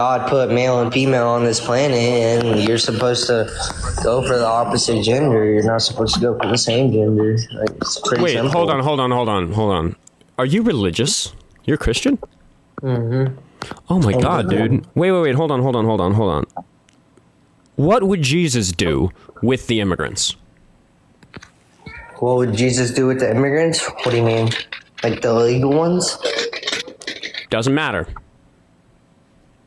God put male and female on this planet, and you're supposed to go for the opposite gender. You're not supposed to go for the same gender. Like, it's pretty Wait, simple. hold on. Are you religious? You're Christian? Mm-hmm. Oh my God, dude. Wait. Hold on. What would Jesus do with the immigrants? What would Jesus do with the immigrants? What do you mean? Like the illegal ones? Doesn't matter.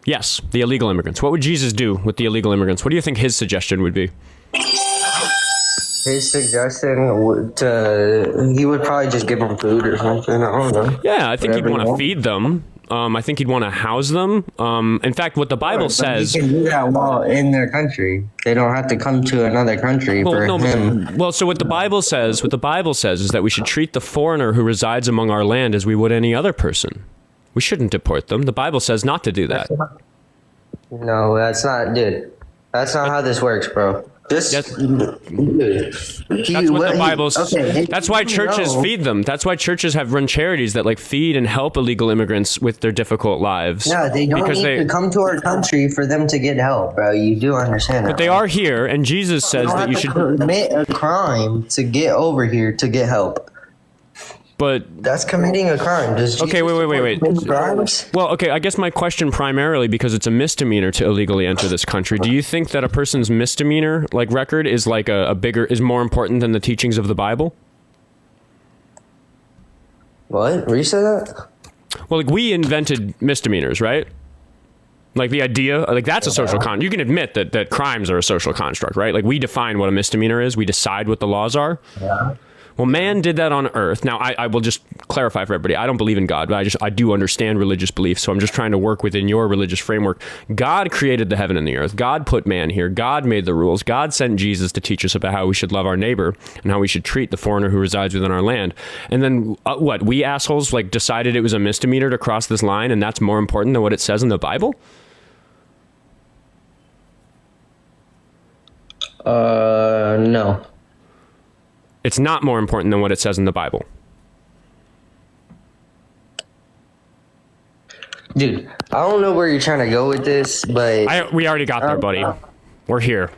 Yes, the illegal immigrants. What would Jesus do with the illegal immigrants? What do you think his suggestion would be? His suggestion he would probably just give them food or something. I don't know. Yeah, I think he'd Whatever want to feed them. I think he'd want to house them. In fact, what the Bible says... He can do that while in their country. They don't have to come to another country for him. So what the Bible says is that we should treat the foreigner who resides among our land as we would any other person. We shouldn't deport them. The Bible says not to do that. No, that's not, dude. That's not how this works, bro. That's what the Bible says. Okay, that's why churches feed them. That's why churches have run charities that like feed and help illegal immigrants with their difficult lives. Yeah, they don't need to come to our country for them to get help, bro. You do understand that. But they are here, and Jesus says that you should commit a crime to get over here to get help. But that's committing a crime. Okay, wait. Well, okay, I guess my question primarily, because it's a misdemeanor to illegally enter this country, do you think that a person's misdemeanor like record is like is more important than the teachings of the Bible? What? Reset that? Well, like we invented misdemeanors, right? Like the idea, like that's a social construct. You can admit that crimes are a social construct, right? Like we define what a misdemeanor is. We decide what the laws are. Yeah. Well, man did that on earth. Now, I will just clarify for everybody. I don't believe in God, but I do understand religious beliefs. So I'm just trying to work within your religious framework. God created the heaven and the earth. God put man here. God made the rules. God sent Jesus to teach us about how we should love our neighbor and how we should treat the foreigner who resides within our land. And then we assholes like decided it was a misdemeanor to cross this line, and that's more important than what it says in the Bible? No. It's not more important than what it says in the Bible. Dude, I don't know where you're trying to go with this, but... We already got there, buddy. We're here.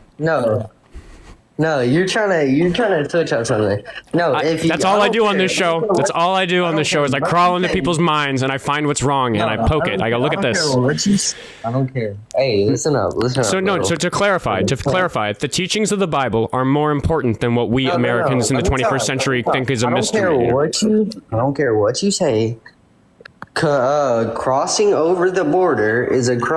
No, you're trying to touch on something. No, that's all I do on this show. That's all I do on this show is I crawl into people's minds and I find what's wrong and I poke it. I go, look at this. I don't care. Hey, listen up. So to clarify, the teachings of the Bible are more important than what we Americans in the 21st century think is a misdemeanor. I don't care what you say. Crossing over the border is a crime.